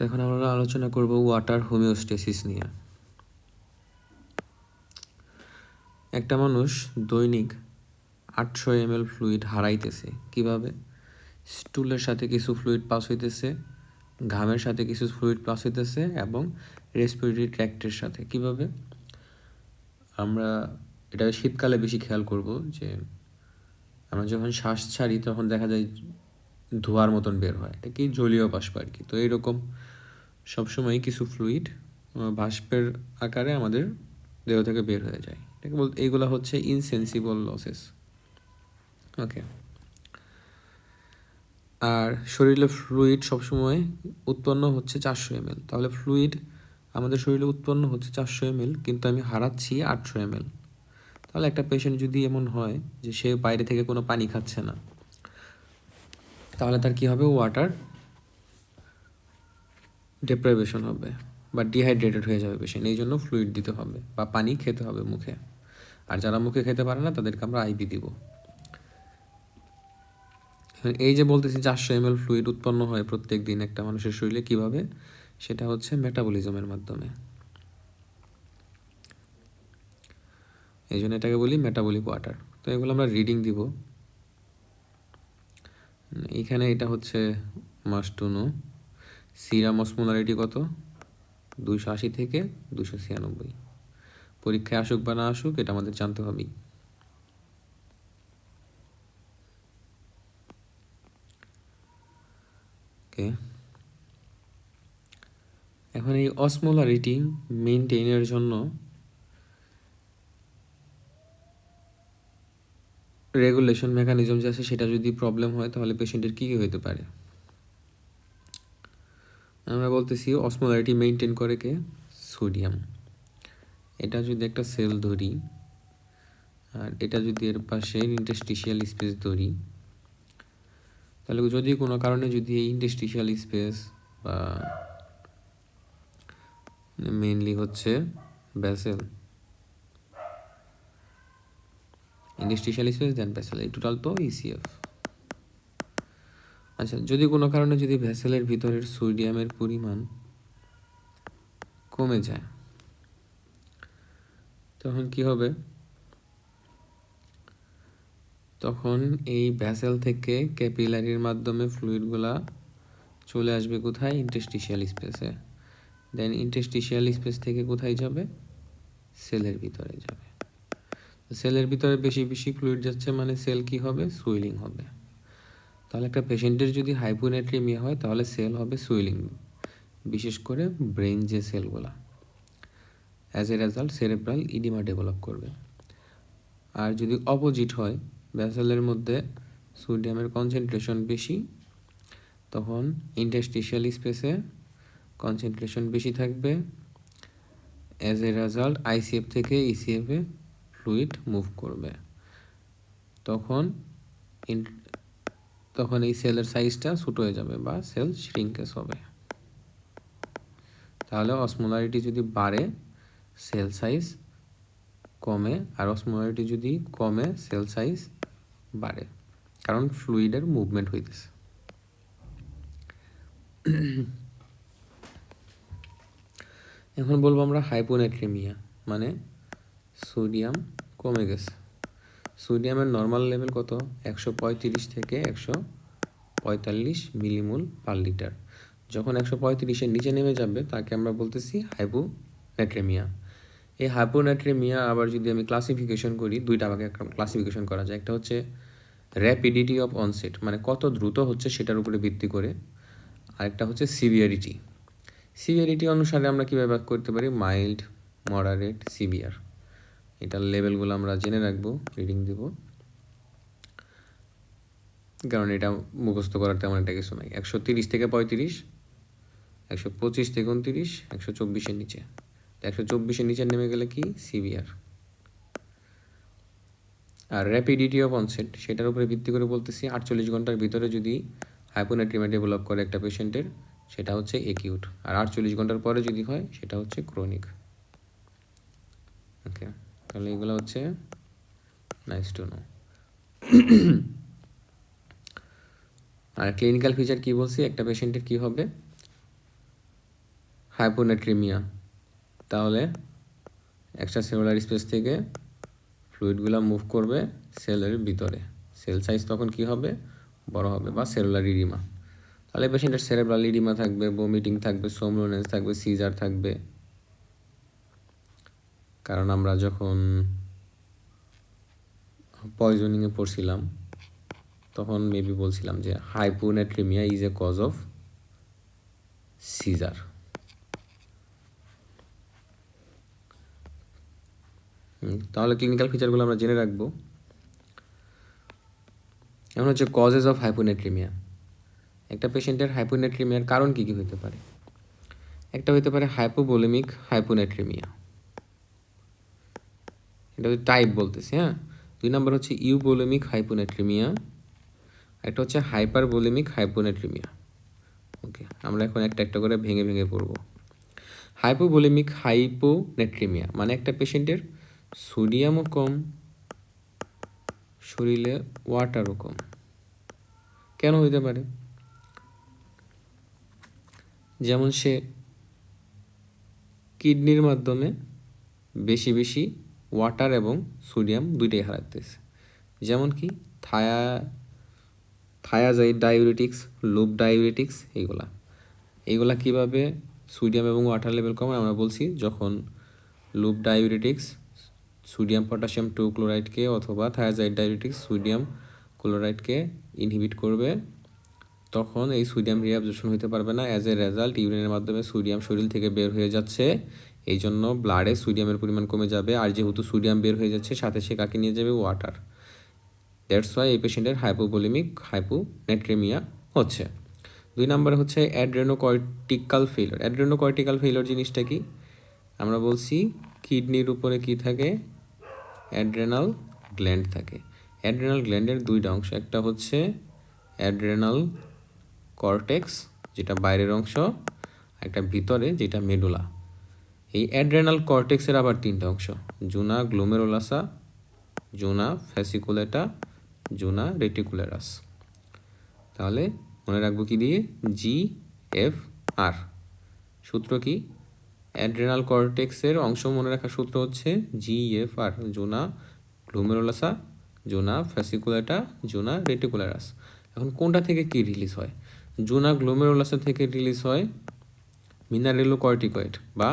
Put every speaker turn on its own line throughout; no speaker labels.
এখন আমরা আলোচনা করব ওয়াটার হোমিওস্টেসিস নিয়ে। একটা মানুষ দৈনিক 800 ml ফ্লুইড হারাইতেছে। কিভাবে? স্টুলের সাথে কিছু ফ্লুইড পাস হইতেছে, ঘামের সাথে কিছু ফ্লুইড পাস হইতেছে এবং রেসপিরেটরি ট্র্যাক্টের সাথে। কিভাবে? আমরা এটা শীতকালে বেশি খেয়াল করব যে আমরা যখন শ্বাস ছাড়ি তখন দেখা যায় ধোঁয়ার মতন বের হয়, এটা কি জলীয় বাষ্প আর কি। তো এইরকম সবসময় কিছু ফ্লুইড বাষ্পের আকারে আমাদের দেহ থেকে বের হয়ে যায়। এটাকে বলতে এইগুলো হচ্ছে ইনসেন্সিবল লসেস। ওকে, আর শরীরে ফ্লুইড সবসময় উৎপন্ন হচ্ছে 400 ml। তাহলে ফ্লুইড আমাদের শরীরে উৎপন্ন হচ্ছে 400 ml, কিন্তু আমি হারাচ্ছি 800 ml। তাহলে একটা পেশেন্ট যদি এমন হয় যে সে বাইরে থেকে কোনো পানি খাচ্ছে না, তাহলে তার কী হবে? ওয়াটার ডেপ্রাইভেশন হবে বা ডিহাইড্রেটেড হয়ে যাবে পেশেন্ট। এই জন্য ফ্লুইড দিতে হবে বা পানি খেতে হবে মুখে। আর যারা মুখে খেতে পারে না তাদেরকে আমরা আইভি দিব। এই যে বলতেছি 400 ml ফ্লুইড উৎপন্ন হয় প্রত্যেক দিন একটা মানুষের শরীরে, কিভাবে? সেটা হচ্ছে মেটাবলিজমের মাধ্যমে। এই জন্য এটাকে বলি মেটাবলিক ওয়াটার। তো এগুলো আমরা রিডিং দিব। এইখানে এটা হচ্ছে must to no. Serum osmolarity কত? 280 থেকে 296। পরীক্ষায় আসুক বা না আসুক, এটা আমাদের জানতে হবেই। ওকে, এখন এই অসমোলারিটি মেনটেনের জন্য রেগুলেশন মেকানিজম যে আছে সেটা যদি প্রবলেম হয় তাহলে পেশেন্টের কী কী হতে পারে? আমরা বলতেছি অসমোলারিটি মেনটেন করে কে? সোডিয়াম। এটা যদি একটা সেল ধরি আর এটা যদি এর পাশে ইন্টারস্টিশিয়াল স্পেস ধরি, তাহলে যদি কোনো কারণে যদি এই ইন্টারস্টিশিয়াল স্পেস বা মেইনলি হচ্ছে ভেসেল, ইন্টারস্টিশিয়াল স্পেস দেন ভেসেল, এই টোটাল তো ইসিএফ। আচ্ছা, যদি কোনো কারণে যদি ভেসেলের ভিতরের সোডিয়ামের পরিমাণ কমে যায় তখন কি হবে? তখন এই ভেসেল থেকে ক্যাপিলারির মাধ্যমে ফ্লুইডগুলা চলে আসবে কোথায়? ইন্টারস্টিশিয়াল স্পেসে। দেন ইন্টারস্টিশিয়াল স্পেস থেকে কোথায় যাবে? সেলের ভিতরে যাবে। সেলের ভিতরে বেশি বেশি ফ্লুইড যাচ্ছে মানে সেল কি হবে? সুইলিং হবে। তাহলে একটা পেশেন্টের যদি হাইপোনেট্রিমিয়া হয় তাহলে সেল হবে সুইলিং, বিশেষ করে ব্রেন যে সেলগুলা। As a result cerebral edema develop করবে। আর যদি অপোজিট হয়, ভেসেলের মধ্যে সোডিয়ামের কনসেন্ট্রেশন বেশি, তখন ইন্টারস্টিশিয়াল স্পেসে কনসেন্ট্রেশন বেশি থাকবে। অ্যাজ এ রেজাল্ট আইসিএফ থেকে ইসিএফে ফ্লুইড মুভ করবে। তখন তখন এই সেলের সাইজটা ছোটো হয়ে যাবে বা সেল শ্রিঙ্কেজ হবে। তাহলে অসমোলারিটি যদি বাড়ে সেল সাইজ কমে, আর অসমোলারিটি যদি কমে সেল সাইজ বাড়ে, কারণ ফ্লুইডের মুভমেন্ট হইতেছে। এখন বলবো আমরা হাইপোনেট্রিমিয়া, মানে সোডিয়াম কমে গেছে। সোডিয়ামের নর্মাল লেভেল কত? 135 থেকে 145 মিলিমোল পার লিটার। যখন 135-এর নিচে নেমে যাবে তাকে আমরা বলতেছি হাইপোনেট্রিমিয়া। এই হাইপোনেট্রিমিয়া আবার যদি আমি ক্লাসিফিকেশন করি, দুইটা ভাগে ক্লাসিফিকেশন করা যায়। একটা হচ্ছে র্যাপিডিটি অফ অনসেট, মানে কত দ্রুত হচ্ছে সেটার উপরে ভিত্তি করে। আরেকটা হচ্ছে সিভিয়ারিটি। সিভিয়ারিটি অনুসারে আমরা কীভাবে ভাগ করতে পারি? Mild, moderate, severe. এটার লেভেলগুলো আমরা জেনে রাখবো, রিডিং দেব, কারণ এটা মুখস্থ করার তেমন একটা কিছু নাই। 130 থেকে 35, 125 থেকে 29, 124-এর নিচে। 124-এর নিচে নেমে গেলে কি? সিভিয়ার। আর র্যাপিডিটি অফ অনসেট সেটার উপরে ভিত্তি করে বলতেছি 48 ঘন্টার ভিতরে যদি হাইপোনেট্রিমিয়া ডেভেলপ করে একটা পেশেন্টের, সেটা হচ্ছে একিউট। আর 48 ঘন্টার পরে যদি হয় সেটা হচ্ছে ক্রনিক। ওকে, তাহলে এগুলো হচ্ছে নাইস টু নো। আর ক্লিনিক্যাল ফিচার কি বলছি? একটা পেশেন্টের কি হবে? হাইপোনেট্রিমিয়া, তাহলে এক্সট্রা সেলুলার স্পেস থেকে ফ্লুইডগুলো মুভ করবে সেলের ভিতরে, সেল সাইজ তখন কি হবে, বড় হবে, বা সেলুলার ইডিমা। তাহলে পেশেন্টের সেরেব্রাল ইডিমা থাকবে, বমিটিং থাকবে, সোমনোনেস থাকবে, সিজার থাকবে। কারণ আমরা যখন পয়জনিংয়ে পড়ছিলাম তখন মেবি বলছিলাম যে hyponatremia is a cause of seizure. তাহলে ক্লিনিক্যাল ফিচারগুলো আমরা জেনে রাখবো। এখন হচ্ছে কজেস অফ হাইপোনেট্রিমিয়া। একটা পেশেন্টের হাইপোনেট্রিমিয়ার কারণ কী কী হতে পারে? একটা হতে পারে হাইপোভোলেমিক হাইপোনেট্রিমিয়া, এটা হচ্ছে টাইপ বলতেছি, হ্যাঁ। 2 নম্বর হচ্ছে ইউভোলেমিক হাইপোনেট্রিমিয়া, একটা হচ্ছে হাইপারভোলেমিক হাইপোনেট্রিমিয়া। ওকে, আমরা এখন একটা একটা করে ভেঙে ভেঙে পড়ব। হাইপোভোলেমিক হাইপোনেট্রিমিয়া মানে একটা পেশেন্টের সোডিয়ামও কম, শরীরে ওয়াটারও কম। কেন হইতে পারে? যেমন সে কিডনির মাধ্যমে বেশি বেশি ওয়াটার এবং সোডিয়াম দুইটাই হারাতেছে। যেমন কি থায়াজাইড ডায়ুরেটিক্স, লুপ ডায়ুরেটিক্স, এইগুলা কীভাবে সোডিয়াম এবং ওয়াটার লেভেল কমায়? আমরা বলছি যখন লুপ ডায়ুরেটিক্স সোডিয়াম পটাশিয়াম 2 ক্লোরাইডকে অথবা থায়াজাইড ডায়ুরেটিক্স সোডিয়াম ক্লোরাইডকে ইনহিবিট করবে, তখন এই সোডিয়াম রিঅ্যাবজর্পশন হতে পারবে না। অ্যাজ এ রেজাল্ট ইউরিনের মাধ্যমে সোডিয়াম শরীর থেকে বের হয়ে যাচ্ছে, এই জন্য ব্লাডে সোডিয়ামের পরিমাণ কমে যাবে। আর যেহেতু সোডিয়াম বের হয়ে যাচ্ছে, সাথে সে কাকে নিয়ে যাবে? ওয়াটার। দ্যাটস ওয়াই এই পেশেন্টের হাইপোভোলেমিক হাইপোনেট্রিমিয়া হচ্ছে। 2 নম্বরে হচ্ছে অ্যাড্রেনোকর্টিক্যাল ফেইলিওর। অ্যাড্রেনোকর্টিক্যাল ফেইলিওর জিনিসটা কি? আমরা বলছি কিডনির উপরে কি থাকে? অ্যাড্রেনাল গ্ল্যান্ড থাকে। অ্যাড্রেনাল গ্ল্যান্ডের দুইটা অংশ, একটা হচ্ছে অ্যাড্রেনাল কর্টেক্স যেটা বাইরের অংশ, একটা ভিতরে যেটা মেডুলা। এই অ্যাড্রেনাল কর্টেক্সের আবার 3টা অংশ, জুনা গ্লোমেরুলাসা, জুনা ফ্যাসিকুলেটা, জুনা রেটিকুলারাস। তাহলে মনে রাখবো কি দিয়ে? GFR। সূত্র কি? অ্যাড্রেনাল কর্টেক্সের অংশ মনে রাখার সূত্র হচ্ছে GFR, জুনা গ্লোমেরুলাসা, জুনা ফ্যাসিকুলেটা, জুনা রেটিকুলারাস। এখন কোনটা থেকে কি রিলিজ হয়? জুনা গ্লোমেরুলাসা থেকে রিলিজ হয় মিনারেলোকর্টিকয়েড বা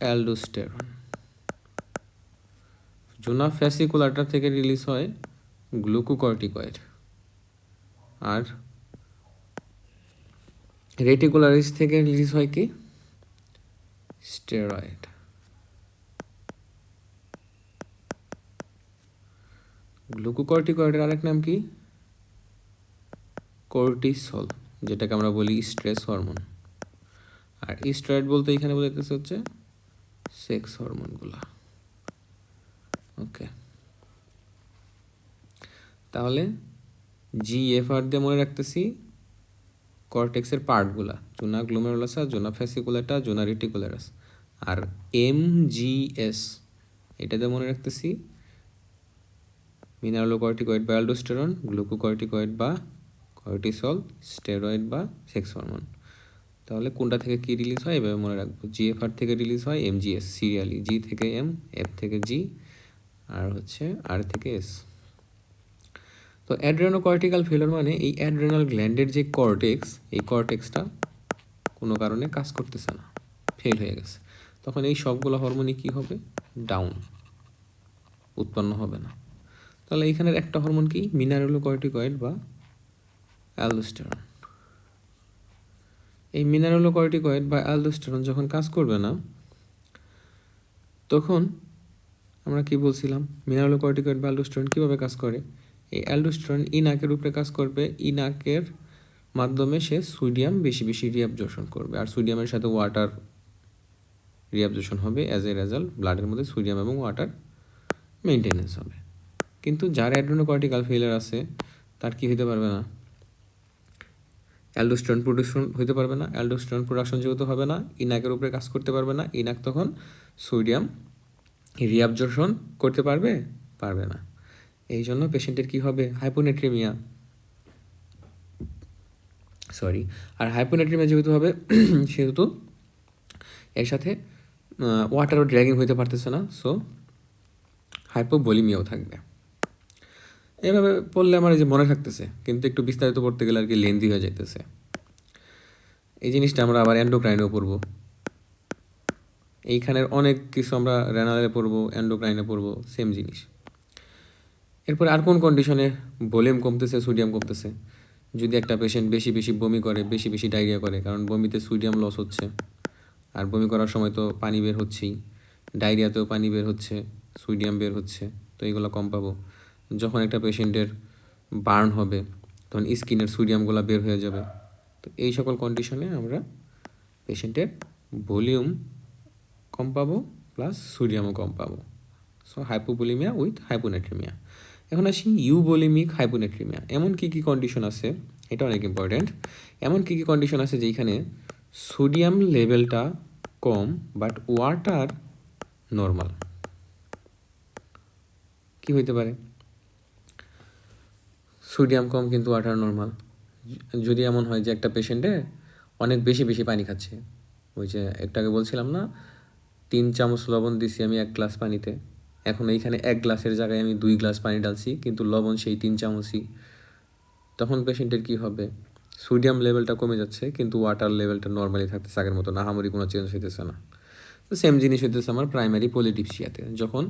অ্যালডোস্টেরন। জুনা ফ্যাসিকুলাটা থেকে রিলিজ হয় গ্লুকোকর্টিকয়েড। আর রেটিকুলারিস থেকে রিলিজ হয় কি? স্টেরয়েড। গ্লুকোকর্টিকয়েডের আরেক নাম কি? কর্টিসল, যেটাকে আমরা বলি স্ট্রেস হরমোন। আর স্টেরয়েড বলতে এখানে বোঝাইতেছে হচ্ছে সেক্স হরমোনগুলা। ওকে, তাহলে GFR দিয়ে মনে রাখতেছি কর্টেক্সের পার্টগুলা, জোনা গ্লোমেরুলাসা, জোনা ফ্যাসিকুলাটা, জোনা রেটিকুলারাস। আর MGS এটা দিয়ে মনে রাখতেছি মিনারেলোকর্টিকয়েড বা অ্যালডোস্টেরন, গ্লুকোকর্টিকয়েড বা কর্টিসল, স্টেরয়েড বা সেক্স হরমোন। তাহলে কোনটা থেকে কি রিলিজ হয় এভাবে মনে রাখবো। GFR থেকে রিলিজ হয় MGS সিরিয়ালি, G থেকে M, F থেকে G, আর হচ্ছে R থেকে S। তো অ্যাড্রেনোকর্টিক্যাল ফেলিওর মানে এই অ্যাড্রেনাল গ্ল্যান্ডের যে কর্টেক্স, এই কর্টেক্সটা কোনো কারণে কাজ করতেছে না, ফেল হয়ে গেছে। তখন এই সবগুলো হরমোনই কী হবে? ডাউন, উৎপন্ন হবে না। তাহলে এইখানের একটা হরমোন কি? মিনারেলোকর্টিকয়েড বা অ্যালডোস্টেরন। এই মিনারেলোকর্টিকয়েড বা অ্যালডোস্টেরন যখন কাজ করবে না, তখন আমরা কি বলছিলাম? মিনারেলোকর্টিকয়েড বা অ্যালডোস্টেরন কীভাবে কাজ করে? এই অ্যালডোস্টেরন ইনাকের উপরে কাজ করবে, ইনাকের মাধ্যমে সে সোডিয়াম বেশি বেশি রিঅ্যাবজর্পশন করবে, আর সোডিয়ামের সাথে ওয়াটার রিঅ্যাবজর্পশন হবে। অ্যাজ এ রেজাল্ট ব্লাডের মধ্যে সোডিয়াম এবং ওয়াটার মেনটেনেন্স হবে। কিন্তু যার অ্যাড্রেনোকর্টিক্যাল ফেলিয়ার আছে তার কি হইতে পারবে না? অ্যালডোস্টেরন প্রোডাকশন হইতে পারবে না। অ্যালডোস্টেরন প্রোডাকশন যেহেতু হবে না, ইনাকের উপরে কাজ করতে পারবে না। ইনাক তখন সোডিয়াম রিঅ্যাবজর্পশন করতে পারবে না। এই জন্য পেশেন্টের কী হবে? হাইপোনেট্রিমিয়া। আর হাইপোনেট্রিমিয়া যেহেতু হবে সেহেতু এর সাথে ওয়াটারও ড্র্যাগিং হইতে পারতেছে না, সো হাইপোভলিমিয়াও থাকবে। এভাবে পড়লে আমার এই যে মনে থাকতেছে, কিন্তু একটু বিস্তারিত পড়তে গেলে আর কি লেন্দি হয়ে যাইতেছে। এই জিনিসটা আমরা আবার এন্ডোক্রাইনেও পড়বো। এইখানের অনেক কিছু আমরা রেনালে পড়বো, এন্ডোক্রাইনে পড়বো, সেম জিনিস। এরপরে আর কোন কন্ডিশনে ভলিউম কমতেছে, সোডিয়াম কমতেছে? যদি একটা পেশেন্ট বেশি বেশি বমি করে, বেশি বেশি ডায়রিয়া করে, কারণ বমিতে সোডিয়াম লস হচ্ছে, আর বমি করার সময় তো পানি বের হচ্ছেই, ডায়রিয়াতেও পানি বের হচ্ছে, সোডিয়াম বের হচ্ছে, তো এইগুলো কম পাবো। যখন একটা পেশেন্টের বার্ন হবে তখন স্কিনের সোডিয়ামগুলো বের হয়ে যাবে। তো এই সকল কন্ডিশনে আমরা পেশেন্টের ভলিউম কম পাবো প্লাস সোডিয়ামও কম পাবো। So hypovolemia with hyponatremia. এখন আসি ইউভলিমিক হাইপোনেট্রিমিয়া। এমন কী কী কন্ডিশন আছে, এটা অনেক ইম্পর্ট্যান্ট। এমন কী কী কন্ডিশন আছে যেখানে সোডিয়াম লেভেলটা কম বাট ওয়াটার নর্মাল? কি হইতে পারে? সোডিয়াম কম কিন্তু ওয়াটার নর্মাল। যদি এমন হয় যে একটা পেশেন্টে অনেক বেশি বেশি পানি খাচ্ছে, ওই যে একটু আগে বলছিলাম না 3 চামচ লবণ দিছি আমি 1 গ্লাস পানিতে, এখন এইখানে 1 গ্লাসের জায়গায় আমি 2 গ্লাস পানি ডালছি, কিন্তু লবণ সেই 3 চামচই। তখন পেশেন্টের কী হবে? সোডিয়াম লেভেলটা কমে যাচ্ছে কিন্তু ওয়াটার লেভেলটা নর্মালি থাকতেছে, আগের মতো নাহামরি কোনো চেঞ্জ হইতেছে না। তো সেম জিনিস হইতেছে আমার প্রাইমারি পলিডিপসিয়াতে। যখন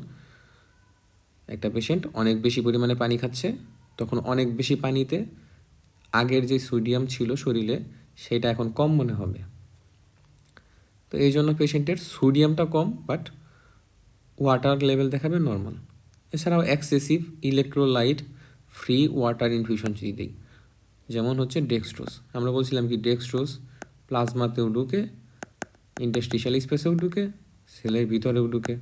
একটা পেশেন্ট অনেক বেশি পরিমাণে পানি খাচ্ছে, তখন অনেক বেশি পানিতে আগের যে সোডিয়াম ছিল শরীরে সেটা এখন কম মনে হবে। তো এই জন্য পেশেন্টের সোডিয়ামটা কম বাট ওয়াটার লেভেল দেখাবে নর্মাল। এছাড়াও excessive electrolyte free water infusion যদি দিই, যেমন হচ্ছে ডেক্সট্রোজ। আমরা বলছিলাম কি ডেক্সট্রোজ প্লাজমাতেও ঢুকে, ইন্টারস্টিশিয়াল স্পেসেও ঢুকে, সেলের ভিতরেও ঢুকে।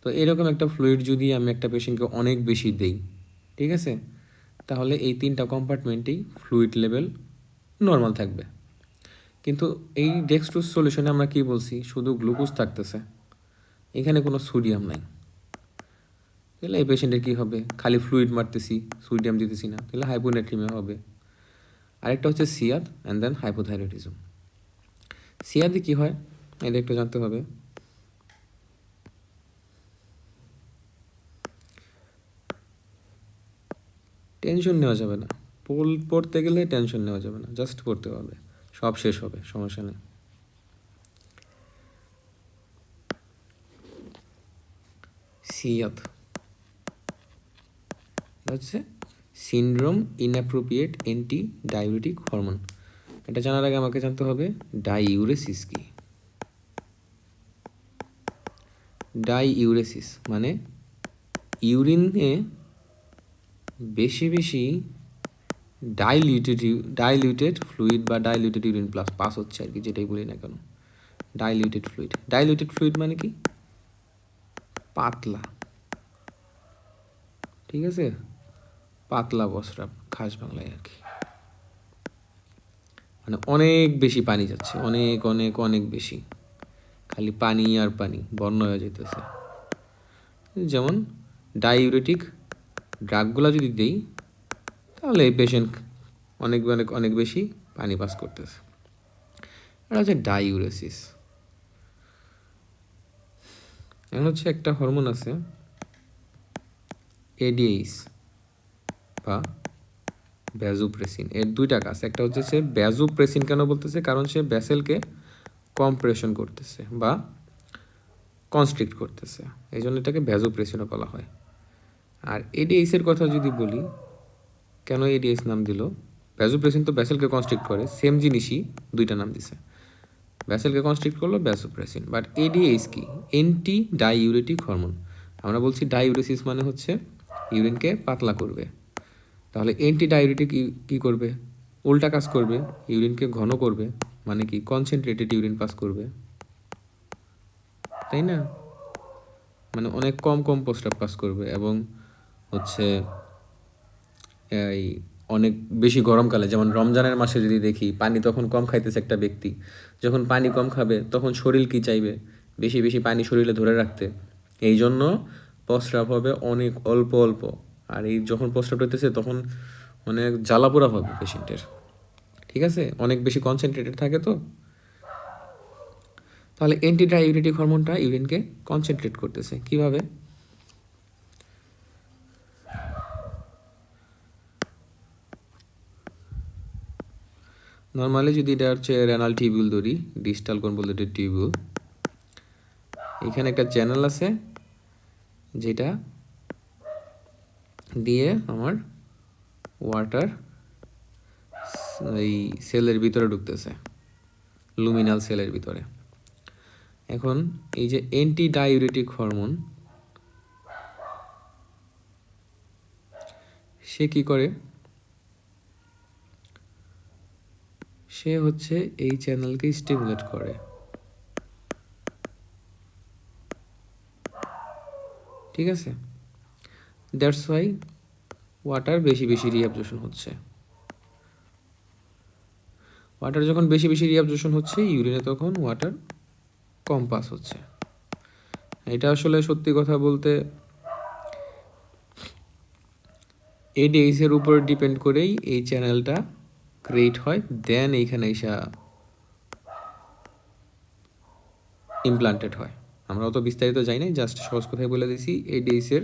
তো এরকম একটা ফ্লুইড যদি আমি একটা পেশেন্টকে অনেক বেশি দেই, ঠিক আছে, তাহলে এই 3টা কম্পার্টমেন্টেই ফ্লুইড লেভেল নর্মাল থাকবে। কিন্তু এই ডেক্সট্রোজ সলিউশনে আমরা কি বলছি? শুধু গ্লুকোজ থাকতেছে, এখানে কোনো সোডিয়াম নাই। তাহলে এই পেশেন্টের কী হবে? খালি ফ্লুইড মারতেছি, সোডিয়াম দিতেছি না, তাহলে হাইপোনেট্রিমিয়া হবে। আরেকটা হচ্ছে সিয়াদ অ্যান্ড দেন হাইপোথাইরয়েডিজম। সিয়াদে কী হয় এটা একটু জানতে হবে। টেনশন নেওয়া যাবে না, পড়তে গেলে টেনশন নেওয়া যাবে না, জাস্ট পড়তে হবে, সব শেষ হবে, সমস্যা নেই। সিয়াদ হচ্ছে syndrome inappropriate anti diabetic hormone. এটা জানার আগে আমাকে জানতে হবে ডাইউরেসিস কি। ডাইউরেসিস মানে ইউরিনে বেশি বেশি ডাইলিউটেড ফ্লুইড বা ডাইলিউটেড ইউরিন পাস হচ্ছে আর কি, যেটাই বলি না কেন। ডাইলিউটেড ফ্লুইড মানে কি? পাতলা, ঠিক আছে, পাতলা প্রস্রাব, খাস বাংলায় আর কি। মানে অনেক বেশি পানি যাচ্ছে, অনেক অনেক অনেক বেশি, খালি পানি আর পানি, বর্ণ হয়ে যেতেছে। যেমন ডাইউরেটিক ড্রাগগুলো যদি দিই তাহলে এই পেশেন্ট অনেক অনেক অনেক বেশি পানি পাস করতেছে। এটা হচ্ছে ডাইউরেসিস। এখন হচ্ছে একটা হরমোন আছে এডিএইচ বা ভ্যাজোপ্রেসিন। এর 2টা কাজ। একটা হচ্ছে সে ভ্যাজোপ্রেসিন কেন বলতেছে? কারণ সে ভ্যাসেলকে কম্প্রেশন করতেছে বা কনস্ট্রিক্ট করতেছে, এই জন্য এটাকে ভ্যাজোপ্রেসিনও বলা হয়। আর এডিএইচের কথা যদি বলি, কেন এডিএইচ নাম দিল? ভ্যাজোপ্রেসিন তো ভ্যাসেলকে কনস্ট্রিক্ট করে, সেম জিনিসই 2টা নাম দিছে। ভ্যাসেলকে কনস্ট্রিক্ট করলো ভ্যাসোপ্রেসিন, বাট এডিএইচ কি? Anti diuretic hormone. আমরা বলছি ডাইউরেসিস মানে হচ্ছে ইউরিনকে পাতলা করবে, তাহলে অ্যান্টি ডাইউরেটিক কী করবে? উল্টা কাজ করবে, ইউরিনকে ঘন করবে, মানে কি কনসেন্ট্রেটেড ইউরিন পাস করবে, তাই না? মানে অনেক কম কম প্রস্রাব পাস করবে। এবং হচ্ছে এই অনেক বেশি গরমকালে, যেমন রমজানের মাসে যদি দেখি পানি তখন কম খাইতেছে একটা ব্যক্তি, যখন পানি কম খাবে তখন শরীর কি চাইবে? বেশি বেশি পানি শরীরে ধরে রাখতে। এই জন্য প্রস্রাব হবে অনেক অল্প অল্প, আর এই যখন প্রস্রাব হইতেছে তখন অনেক জ্বালাপোড়া হবে পেশেন্টের, ঠিক আছে, অনেক বেশি কনসেন্ট্রেটেড থাকে। তো তাহলে অ্যান্টি ডাইউরেটিক হরমোনটা ইউরিনকে কনসেন্ট্রেট করতেছে কিভাবে? নর্মালি যদি এটা হচ্ছে রেনাল টিউবিউল ধরি, ডিস্টাল কনভলিউটেড টিউবিউল, এখানে একটা চ্যানেল আছে যেটা দিয়ে আমার ওয়াটার এই সেলের ভিতরে ঢুকতেছে, লুমিনাল সেলের ভিতরে। এখন এই যে অ্যান্টি ডাইউরেটিক হরমোন, সে কি করে? সে হচ্ছে এই চ্যানেলকে স্টিমুলেট করে, ঠিক আছে? দ্যাটস ওয়াই ওয়াটার বেশি বেশি রিঅ্যাবজর্পশন হচ্ছে। ওয়াটার যখন বেশি বেশি রিঅ্যাবজর্পশন হচ্ছে ইউরিনে, তখন ওয়াটার কম পাস হচ্ছে। এটা আসলে সত্যি কথা বলতে এডিএইচের উপর ডিপেন্ড করেই এই চ্যানেলটা ক্রিয়েট হয়, দেন এইখানে এসা ইমপ্লান্টেড হয়। আমরা অত বিস্তারিত যাই নাই, জাস্ট সহজ কথায় বলে দিছি এডিএইচের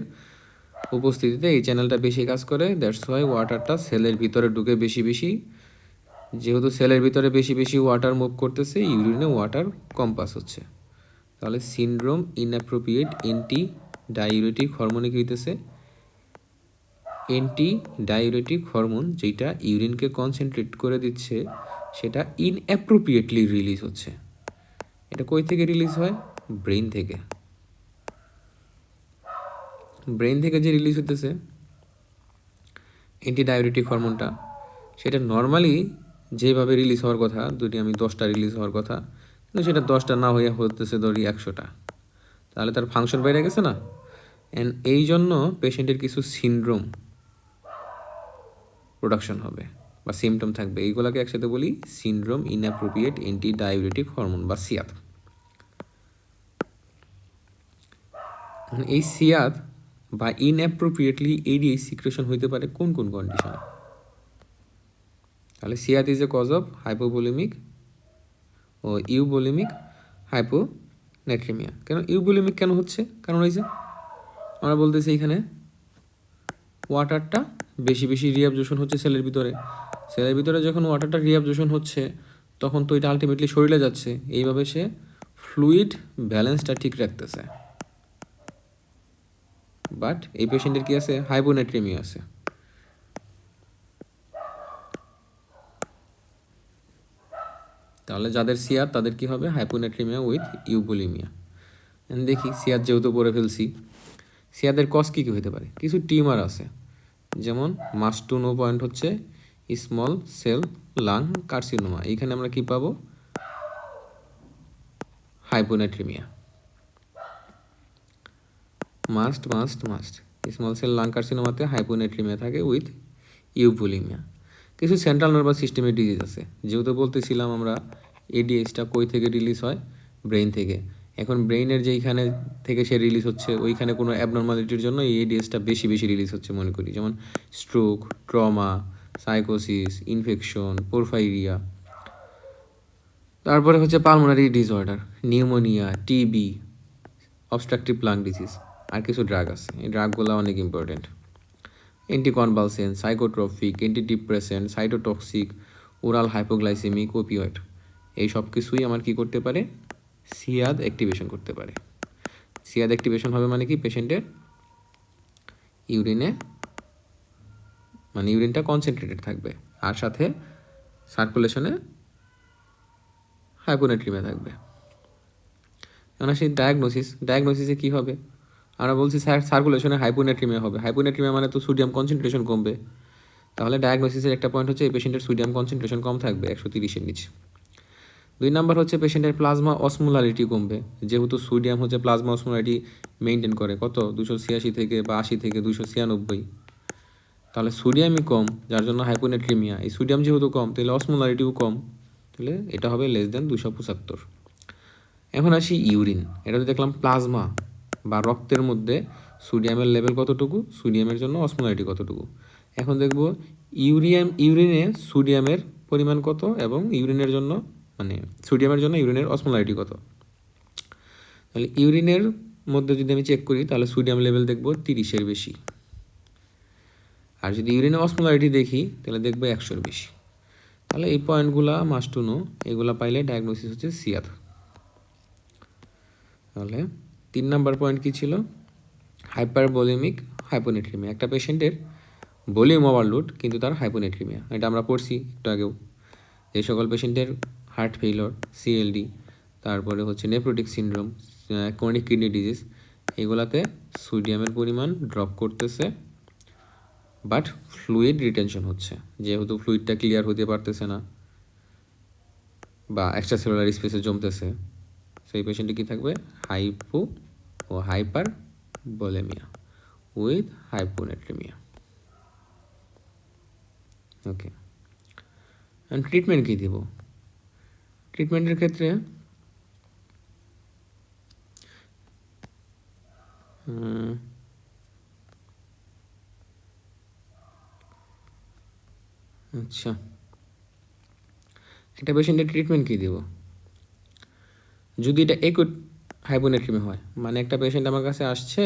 উপস্থিতিতে এই চ্যানেলটা বেশি কাজ করে। দ্যাটস ওয়াই ওয়াটারটা সেলের ভিতরে ঢুকে বেশি বেশি। যেহেতু সেলের ভিতরে বেশি বেশি ওয়াটার মুভ করতেছে, ইউরিনে ওয়াটার কম পাস হচ্ছে। তাহলে সিনড্রোম ইনঅ্যাপ্রোপ্রিয়েট অ্যান্টি ডাইউরেটিক হরমোনে কী হইতেছে? অ্যান্টি ডাইউরেটিক হরমোন যেটা ইউরিনকে কনসেন্ট্রেট করে দিচ্ছে, সেটা ইনঅ্যাপ্রোপ্রিয়েটলি রিলিজ হচ্ছে। এটা কই থেকে রিলিজ হয়? ব্রেইন থেকে। ব্রেইন থেকে যে রিলিজ হতেছে অ্যান্টি ডাইউরেটিক হরমোনটা, সেটা নর্মালি যেভাবে রিলিজ হওয়ার কথা, যদি আমি 10টা রিলিজ হওয়ার কথা, কিন্তু সেটা 10টা না হইয়া হতেছে ধরি 100টা, তাহলে তার ফাংশন বেড়ে গেছে না? অ্যান্ড এই জন্য পেশেন্টের কিছু সিনড্রোম প্রোডাকশন হবে বা সিমটম থাকবে। এইগুলোকে একসাথে বলি syndrome inappropriate anti diuretic hormone বা সিয়াদ। এই সিয়াদ বা ইনঅ্যাপ্রোপ্রিয়েটলি এডিএইচ সিক্রেশন হইতে পারে কোন কোন কন্ডিশনে? তাহলে SIADH is a cause of hypovolemic ও ইউভোলেমিক হাইপোনেট্রিমিয়া। কেন ইউভোলেমিক কেন হচ্ছে? কারণ এই যে আমরা বলতেছি এখানে ওয়াটারটা বেশি বেশি রিঅ্যাবজর্পশন হচ্ছে সেলের ভিতরে। সেলের ভিতরে যখন ওয়াটারটা রিঅ্যাবজর্পশন হচ্ছে, তখন তো এটা আলটিমেটলি শরীরে যাচ্ছে। এইভাবে সে ফ্লুইড ব্যালেন্সটা ঠিক রাখতেছে। বাট এই পেশেন্টের কি আছে? হাইপোনেট্রিমিয়া আছে। তাহলে যাদের সিয়াদ তাদের কি হবে? Hyponatremia with euvolemia. দেখি সিয়াদ যেহেতু পড়ে ফেলছি, সিয়াদের কজ কী কী হতে পারে? কিছু টিউমার আছে, যেমন মাস্ট টু নো পয়েন্ট হচ্ছে স্মল সেল লাং কার্সিনোমা। এইখানে আমরা কি পাবো? Hyponatremia. Must small cell lung কার্সিনোমাতে হাইপোনেট্রিমিয়া থাকে উইথ ইউভোলিমিয়া। কিছু সেন্ট্রাল নার্ভাস সিস্টেমের ডিজিজ আছে, যেহেতু বলতেছিলাম আমরা এডিএইচটা কই থেকে রিলিজ হয়? ব্রেইন থেকে। এখন ব্রেইনের যেইখানে থেকে সে রিলিজ হচ্ছে, ওইখানে কোনো অ্যাবনর্মালিটির জন্য এই এডিএসটা বেশি বেশি রিলিজ হচ্ছে মনে করি, যেমন স্ট্রোক, ট্রমা, সাইকোসিস, ইনফেকশন, পোরফাইরিয়া। তারপরে হচ্ছে pulmonary disorder, pneumonia, TB, obstructive lung disease. আর কিছু ড্রাগ আছে, এই ড্রাগগুলো অনেক important. Anticonvulsant, psychotropic, antidepressant, cytotoxic, oral hypoglycemic, opioid, এই সব কিছুই আমার কী করতে পারে? সিয়াদ অ্যাক্টিভেশন করতে পারে। সিয়াদ অ্যাক্টিভেশন হবে মানে কি? পেশেন্টের ইউরিনে মানে ইউরিনটা কনসেন্ট্রেটেড থাকবে, আর সাথে সার্কুলেশনে হাইপোনেট্রিমিয়া থাকবে। এখন সেই ডায়াগনোসিসে কী হবে? আমরা বলছি সার্কুলেশনে হাইপোনেট্রিমিয়া হবে। হাইপোনেট্রিমিয়া মানে তো সোডিয়াম কনসেন্ট্রেশন কমবে। তাহলে ডায়াগনোসিসের একটা পয়েন্ট হচ্ছে এই পেশেন্টের সোডিয়াম কনসেন্ট্রেশন কম থাকবে 130-এর নিচে। 2 নাম্বার হচ্ছে পেশেন্টের প্লাজমা অসমোলারিটি কমবে, যেহেতু সোডিয়াম হচ্ছে প্লাজমা অসমোলারিটি মেনটেন করে কত? 286 থেকে বা 80 থেকে 296। তাহলে সোডিয়ামই কম, যার জন্য হাইপোনেট্রিমিয়া। এই সোডিয়াম যেহেতু কম, তাহলে অসমোলারিটিও কম, তাহলে এটা হবে <275। এখন আসি ইউরিন। এটা তো দেখলাম প্লাজমা বা রক্তের মধ্যে সোডিয়ামের লেভেল কতটুকু, সোডিয়ামের জন্য অসমোলারিটি কতটুকু। এখন দেখব ইউরিনে সোডিয়ামের পরিমাণ কত এবং ইউরিনের জন্য সোডিয়ামের জন্য ইউরিনের অসমোলারিটি কত। তাহলে ইউরিনের মধ্যে যদি আমি চেক করি তাহলে সোডিয়াম লেভেল দেখবো 30-এর বেশি, আর যদি ইউরিনের অসমোলারিটি দেখি তাহলে দেখবো 100-এর বেশি। তাহলে এই পয়েন্টগুলা মাস্ট টু নো, এগুলা পাইলে ডায়াগনোসিস হচ্ছে সিয়াদ। তাহলে 3 নাম্বার পয়েন্ট কি ছিল? হাইপারভলিমিক হাইপোনেট্রিমিয়া। একটা পেশেন্টের ভলিউম ওভারলোড কিন্তু তার হাইপোনেট্রিমিয়া, এটা আমরা পড়ছি একটু আগেও। এই সকল পেশেন্টের হার্ট ফেইলর, সিএলডি, তারপরে হচ্ছে nephrotic syndrome, chronic kidney disease, এগুলাতে সোডিয়ামের পরিমাণ ড্রপ করতেছে, বাট ফ্লুইড রিটেনশন হচ্ছে। যেহেতু ফ্লুইডটা ক্লিয়ার হতে পারতেছে না বা এক্সট্রা সেলুলার স্পেসে জমতেছে, সেই পেশেন্টে কী থাকবে? হাইপো ও hyper volemia with hyponatremia. Okay, and treatment কী দিব? ট্রিটমেন্টের ক্ষেত্রে আচ্ছা, একটা পেশেন্টের ট্রিটমেন্ট কী দিব? যদি এটা একুট হাইপোনেট্রিমি হয়, মানে একটা পেশেন্ট আমার কাছে আসছে,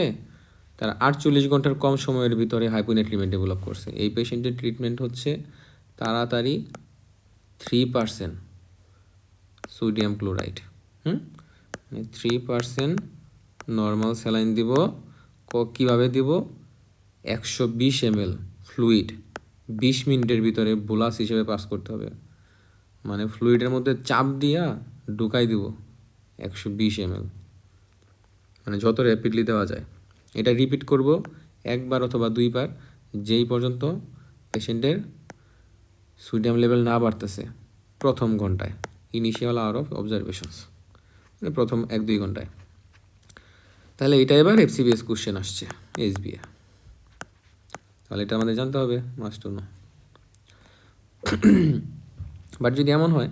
তারা 48 ঘন্টার কম সময়ের ভিতরে হাইপোনেট্রিমি ডেভেলপ করছে, এই পেশেন্টের ট্রিটমেন্ট হচ্ছে তাড়াতাড়ি 3% সোডিয়াম ক্লোরাইড, 3% নর্মাল স্যালাইন দিব। কীভাবে দিব? 120 ml ফ্লুইড 20 মিনিটের ভিতরে বোলাস হিসেবে পাস করতে হবে, মানে ফ্লুইডের মধ্যে চাপ দিয়া ঢুকাই দিব 120 ml, মানে যত র্যাপিডলি দেওয়া যায়। এটা রিপিট করব 1 বার অথবা 2 বার, যেই পর্যন্ত পেশেন্টের সোডিয়াম লেভেল না বাড়তেছে প্রথম ঘন্টায়, ইনিশিয়াল আওয়ার অফ অবজারভেশনস, মানে প্রথম 1-2 ঘন্টায়। তাহলে এটা এবার এফসিবিএস কোশ্চেন আসছে, এসবিএ। তাহলে এটা আমাদের জানতে হবে, মাস্ট টু নো। বাট যদি এমন হয়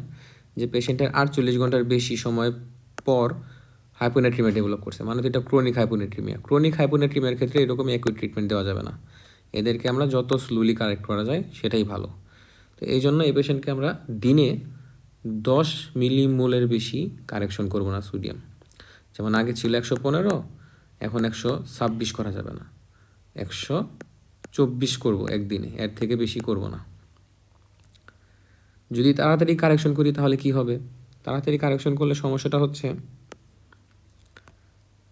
যে পেশেন্টের 48 ঘন্টার বেশি সময় পর হাইপোনেট্রিমিয়া ডেভেলপ করছে, মানে তো এটা ক্রনিক হাইপোনেট্রিমিয়া। ক্রনিক হাইপোনেট্রিমিয়ার ক্ষেত্রে এরকম একই ট্রিটমেন্ট দেওয়া যাবে না, এদেরকে আমরা যত স্লোলি কারেক্ট করা যায় সেটাই ভালো। তো এই জন্য এই পেশেন্টকে আমরা দিনে 10 মিলিমোলের বেশি কারেকশন করব না সোডিয়াম। যেমন আগে ছিল 115, এখন 126 করা যাবে না, 124 করব একদিনে, এর থেকে বেশি করব না। যদি তাড়াতাড়ি কারেকশন করি তাহলে কি হবে? তাড়াতাড়ি কারেকশন করলে সমস্যাটা হচ্ছে,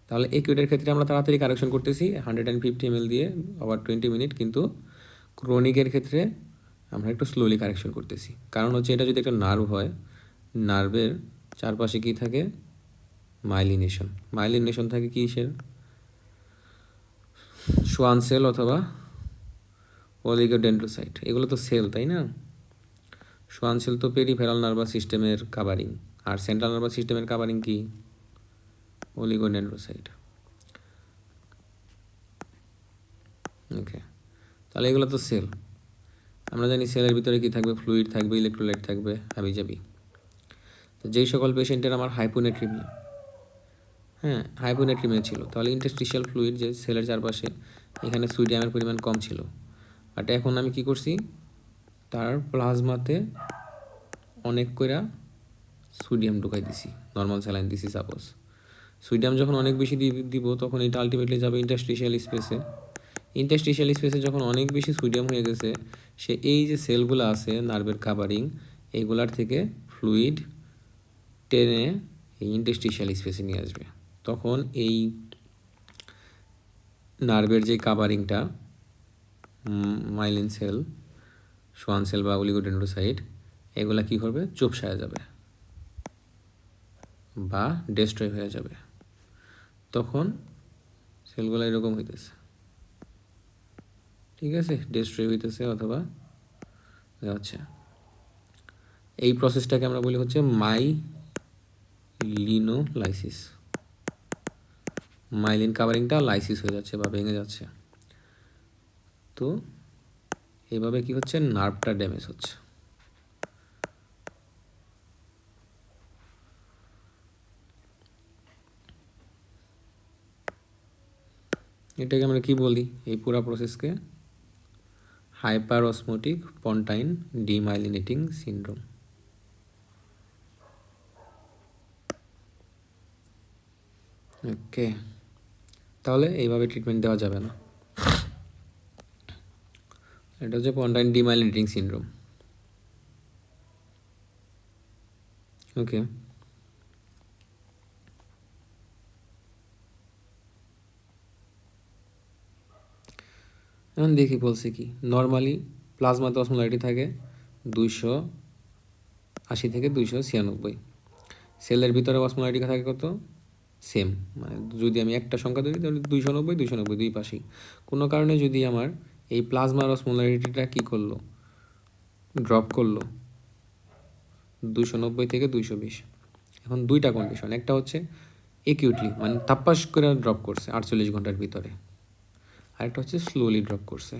তাহলে একিউটের ক্ষেত্রে আমরা তাড়াতাড়ি কারেকশন করতেছি 150 ml দিয়ে আবার 20 মিনিট, কিন্তু ক্রনিকের ক্ষেত্রে আমরা একটু স্লোলি কারেকশন করতেছি। কারণ হচ্ছে এটা যদি একটা নার্ভ হয়, নার্ভের চারপাশে কী থাকে? মাইলিনেশন। মাইলিনেশন থাকে কিসের? সোয়ান সেল অথবা অলিগোডেন্ড্রোসাইট, এগুলো তো সেল, তাই না? সোয়ান সেল তো পেরিফেরাল নার্ভাস সিস্টেমের কাভারিং, আর সেন্ট্রাল নার্ভাস সিস্টেমের কাভারিং কি? অলিগোডেন্ড্রোসাইট। ওকে, তাহলে এগুলো তো সেল। আমরা জানি সেলের ভিতরে কি থাকবে? ফ্লুইড থাকবে, ইলেকট্রোলাইট থাকবে, হাবিজাবি। তো যেই সকল পেশেন্টের আমার হাইপোনেট্রিমিয়া, হাইপোনেট্রিমিয়া ছিল, তাহলে ইন্টারস্টিশিয়াল ফ্লুইড যে সেলের চারপাশে, এখানে সোডিয়ামের পরিমাণ কম ছিল, বাট এখন আমি কি করছি? তার প্লাজমাতে অনেক কইরা সোডিয়াম ঢুকাই দিছি, নর্মাল স্যালাইন দিছি সাপোজ। সোডিয়াম যখন অনেক বেশি দিব তখন এটা আলটিমেটলি যাবে ইন্টারস্টিশিয়াল স্পেসে। ইন্টারস্টিশিয়াল স্পেসে যখন অনেক বেশি সোডিয়াম হয়ে গেছে, সে এই যে সেলগুলো আছে নার্ভের কাভারিং, এইগুলার থেকে ফ্লুইড টেনে এই ইন্টারস্টিশিয়াল স্পেসে নিয়ে আসবে। তখন এই নার্ভের যে কাভারিংটা, মাইলিন সেল, সোয়ান সেল বা অলিগোডেন্ড্রোসাইট, এগুলা কী করবে? চুপসায়া যাবে বা ডেস্ট্রয় হয়ে যাবে। তখন সেলগুলো এরকম হইতেছে, ঠিক আছে, ডেস্ট্রয় হইতেছে অথবা যাচ্ছে। এই প্রসেসটাকে আমরা বলি হচ্ছে মাইলিনোলাইসিস। মাইলিন কাভারিংটা লাইসিস হয়ে যাচ্ছে বা ভেঙে যাচ্ছে। তো এইভাবে কি হচ্ছে? নার্ভটা ড্যামেজ হচ্ছে। এটাকে আমরা কি বলি? এই পুরা প্রসেসকে hyper osmotic pontine demyelinating syndrome. Okay, তাহলে এইভাবে ট্রিটমেন্ট দেওয়া যাবে না। এটা হচ্ছে পন্টাইন ডিমাইলিনেটিং সিনড্রোম। ওকে, এখন দেখি বলছে কি। নর্মালি প্লাজমাতে অসমোলারিটি থাকে 280 থেকে 296। সেলের ভিতরে অসমোলারিটি থাকে কত? সেম। মানে যদি আমি একটা সংখ্যা ধরি তাহলে 290 290 দুই পাশেই। কোনো কারণে যদি আমার এই প্লাজমার অসমোলারিটিটা কী করলো, ড্রপ করলো 290 থেকে 220, এখন দুইটা কন্ডিশন। একটা হচ্ছে একিউটলি, মানে তাপ্পাস করে ড্রপ করছে 48 ঘন্টার ভিতরে, আরেকটা হচ্ছে স্লোলি ড্রপ করছে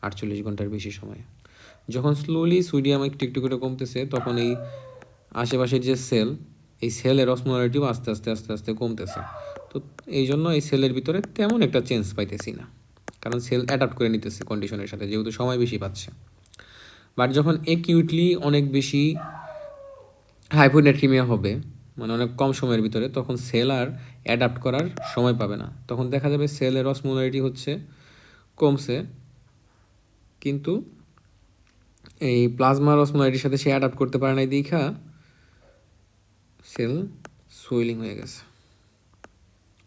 48 ঘন্টার বেশি সময়ে। যখন স্লোলি সোডিয়াম একটু একটু করে কমতেছে, তখন এই আশেপাশের যে সেল, এই সেলের অসমোলারিটিও আস্তে আস্তে আস্তে আস্তে কমতেছে। তো এই জন্য এই সেলের ভিতরে তেমন একটা চেঞ্জ পাইতেছি না, কারণ সেল অ্যাডাপ্ট করে নিতেছে কন্ডিশনের সাথে, যেহেতু সময় বেশি পাচ্ছে। বাট যখন একিউটলি অনেক বেশি হাইপোনেট্রিমিয়া হবে, মানে অনেক কম সময়ের ভিতরে, তখন সেল আর অ্যাডাপ্ট করার সময় পাবে না। তখন দেখা যাবে সেলের অসমোলারিটি হচ্ছে কমছে, কিন্তু এই প্লাজমার অসমোলারিটির সাথে সে অ্যাডাপ্ট করতে পারে নাই দেখা সেল সুইলিং হয়ে গেছে